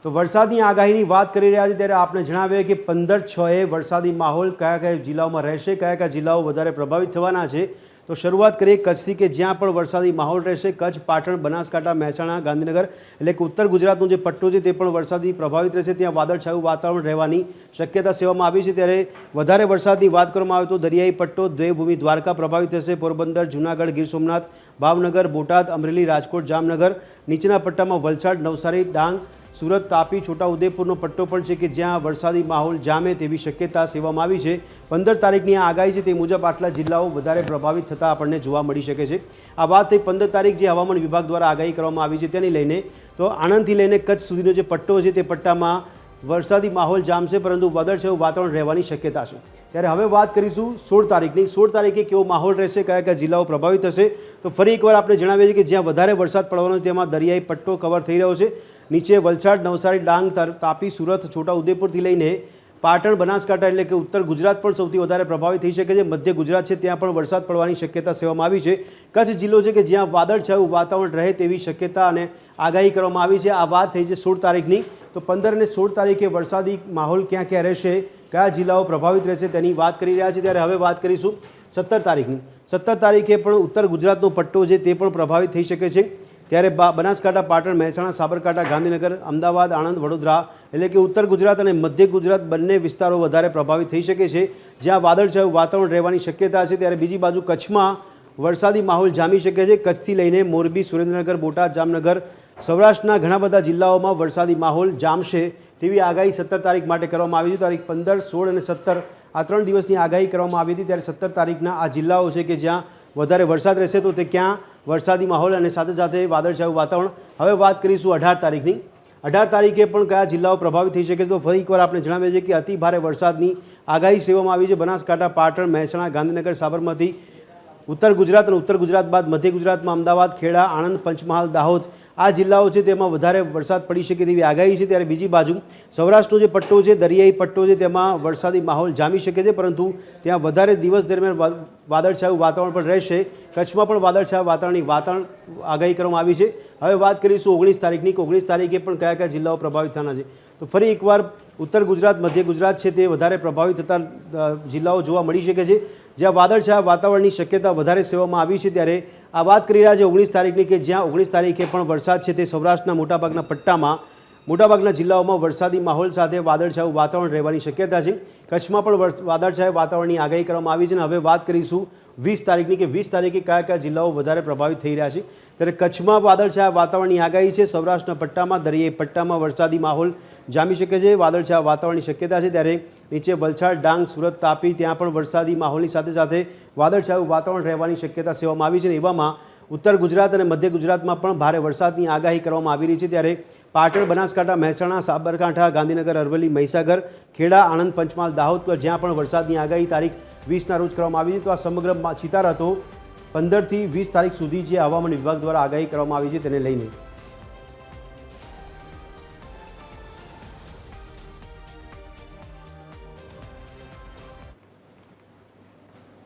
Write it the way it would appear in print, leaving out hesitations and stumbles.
તો વરસાદની આગાહીની વાત કરી રહ્યા છે ત્યારે આપણે જણાવીએ કે 15/6 વરસાદી માહોલ કયા કયા જિલ્લાઓમાં રહેશે, કયા કયા જિલ્લાઓ વધારે પ્રભાવિત થવાના છે। તો શરૂઆત કરીએ કચ્છથી કે જ્યાં પણ વરસાદી માહોલ રહેશે। કચ્છ, પાટણ, બનાસકાંઠા, મહેસાણા, ગાંધીનગર એટલે કે ઉત્તર ગુજરાતનો જે પટ્ટો છે તે પણ વરસાદી પ્રભાવિત રહેશે। ત્યાં વાદળછાયું વાતાવરણ રહેવાની શક્યતા સેવામાં આવી છે। ત્યારે વધારે વરસાદની વાત કરવામાં આવે તો દરિયાઈ પટ્ટો, દેવભૂમિ દ્વારકા પ્રભાવિત થશે। પોરબંદર, જૂનાગઢ, ગીર સોમનાથ, ભાવનગર, બોટાદ, અમરેલી, રાજકોટ, જામનગર, નીચેના પટ્ટામાં વલસાડ, નવસારી, ડાંગ, સુરત, તાપી, છોટાઉદેપુરનો પટ્ટો પણ છે કે જ્યાં વરસાદી માહોલ જામે તેવી શક્યતા સેવામાં આવી છે। 15 તારીખની આ આગાહી છે તે મુજબ આટલા જિલ્લાઓ વધારે પ્રભાવિત થતા આપણને જોવા મળી શકે છે। આ વાત થઈ 15 તારીખ જે હવામાન વિભાગ દ્વારા આગાહી કરવામાં આવી છે તેની લઈને। તો આણંદથી લઈને કચ્છ સુધીનો જે પટ્ટો છે તે પટ્ટામાં વરસાદી માહોલ જામશે પરંતુ વાદળછાયું વાતાવરણ રહેવાની શક્યતા છે। ત્યારે હવે વાત કરીશું 16 તારીખની। 16 તારીખે કેવો માહોલ રહેશે, કયા કયા જિલ્લાઓ પ્રભાવિત થશે। તો ફરી એકવાર આપણે જણાવીએ છીએ કે જ્યાં વધારે વરસાદ પડવાનો છે તેમાં દરિયાઈ પટ્ટો કવર થઈ રહ્યો છે। નીચે વલસાડ, નવસારી, ડાંગ, તાપી, સુરત, છોટાઉદેપુરથી લઈને પાટણ, બનાસકાંઠા એટલે કે ઉત્તર ગુજરાત પણ સૌથી વધારે પ્રભાવિત થઈ શકે છે। મધ્ય ગુજરાત છે ત્યાં પણ વરસાદ પડવાની શક્યતા સેવામાં આવી છે। કચ્છ જિલ્લો છે કે જ્યાં વાદળછાયું વાતાવરણ રહે તેવી શક્યતા અને આગાહી કરવામાં આવી છે। આ વાત થઈ છે 16 તારીખની। તો 15 અને 16 તારીખે વરસાદી માહોલ ક્યાં ક્યાં રહેશે, કયા જિલ્લાઓ પ્રભાવિત રહેશે તેની વાત કરી રહ્યા છીએ। ત્યારે હવે વાત કરીશું 17 તારીખની। 17 તારીખે પણ ઉત્તર ગુજરાતનો પટ્ટો છે તે પણ પ્રભાવિત થઈ શકે છે। ત્યારે બનાસકાંઠા, પાટણ, મહેસાણા, સાબરકાંઠા, ગાંધીનગર, અમદાવાદ, આણંદ, વડોદરા એટલે કે ઉત્તર ગુજરાત અને મધ્ય ગુજરાત બંને વિસ્તારો વધારે પ્રભાવિત થઈ શકે છે જ્યાં વાદળછાયું વાતાવરણ રહેવાની શક્યતા છે। ત્યારે બીજી બાજુ કચ્છમાં વરસાદી માહોલ જામી શકે છે। કચ્છથી લઈને મોરબી, સુરેન્દ્રનગર, બોટાદ, જામનગર, સૌરાષ્ટ્રના ઘણા બધા જિલ્લાઓમાં વરસાદી માહોલ જામશે તેવી આગાહી 17 તારીખ માટે કરવામાં આવી છે। તારીખ 15, 16 અને 17 આ 3 દિવસની આગાહી કરવામાં આવી હતી। ત્યારે 17 તારીખના આ જિલ્લાઓ છે કે જ્યાં વધારે વરસાદ રહેશે તો તે ક્યાં વરસાદી માહોલ અને સાથે સાથે વાદળછાયું વાતાવરણ। હવે વાત કરીશું 18 તારીખની। 18 તારીખે પણ કયા જિલ્લાઓ પ્રભાવિત થઈ શકે તો ફરી એકવાર આપણે જણાવીએ છીએ કે અતિ ભારે વરસાદની આગાહી સેવામાં આવી છે। બનાસકાંઠા, પાટણ, મહેસાણા, ગાંધીનગર, સાબરમતી, ઉત્તર ગુજરાત અને ઉત્તર ગુજરાત બાદ મધ્ય ગુજરાતમાં અમદાવાદ, ખેડા, આણંદ, પંચમહાલ, દાહોદ આ જિલ્લાઓ છે તેમાં વધારે વરસાદ પડી શકે તેવી આગાહી છે। ત્યારે બીજી બાજુ સૌરાષ્ટ્રનો જે પટ્ટો છે, દરિયાઈ પટ્ટો છે તેમાં વરસાદી માહોલ જામી શકે છે પરંતુ ત્યાં વધારે દિવસ દરમિયાન વાદળછાયું વાતાવરણ પણ રહેશે। કચ્છમાં પણ વાદળછાયા વાતાવરણની આગાહી કરવામાં આવી છે। હવે વાત કરીશું 19 તારીખની। 19 તારીખે પણ કયા કયા જિલ્લાઓ પ્રભાવિત થવાના છે તો ફરી એકવાર ઉત્તર ગુજરાત, મધ્ય ગુજરાત છે તે વધારે પ્રભાવિત થતા જિલ્લાઓ જોવા મળી શકે છે જ્યાં વાદળછાયા વાતાવરણની શક્યતા વધારે સેવામાં આવી છે। ત્યારે આ વાત કરી રહ્યા છે 19 તારીખની કે જ્યાં 19 તારીખે પણ વરસાદ છે તે સૌરાષ્ટ્રના મોટાભાગના પટ્ટામાં મોટાભાગના જિલ્લાઓમાં વરસાદી માહોલ સાથે વાદળછાયું વાતાવરણ રહેવાની શક્યતા છે। કચ્છમાં પણ વાદળછાયા વાતાવરણની આગાહી કરવામાં આવી છે। અને હવે વાત કરીશું 20 તારીખની કે 20 તારીખે કયા કયા જિલ્લાઓ વધારે પ્રભાવિત થઈ રહ્યા છે। ત્યારે કચ્છમાં વાદળછાયા વાતાવરણની આગાહી છે। સૌરાષ્ટ્રના પટ્ટામાં દરિયાઈ પટ્ટામાં વરસાદી માહોલ જામી શકે છે, વાદળછાયા વાતાવરણની શક્યતા છે। ત્યારે નીચે વલસાડ, ડાંગ, સુરત, તાપી ત્યાં પણ વરસાદી માહોલની સાથે સાથે વાદળછાયું વાતાવરણ રહેવાની શક્યતા સેવામાં આવી છે। એવામાં ઉત્તર ગુજરાત અને મધ્ય ગુજરાતમાં પણ ભારે વરસાદની આગાહી કરવામાં આવી રહી છે। ત્યારે પાટણ, બનાસકાંઠા, મહેસાણા, સાબરકાંઠા, ગાંધીનગર, અરવલ્લી, મહીસાગર, ખેડા, આણંદ, પંચમહાલ, દાહોદ પર જ્યાં પણ વરસાદની આગાહી તારીખ 20ના રોજ કરવામાં આવી છે। તો આ સમગ્ર ચિતાર હતો 15 થી 20 તારીખ સુધી જે હવામાન વિભાગ દ્વારા આગાહી કરવામાં આવી છે તેને લઈને।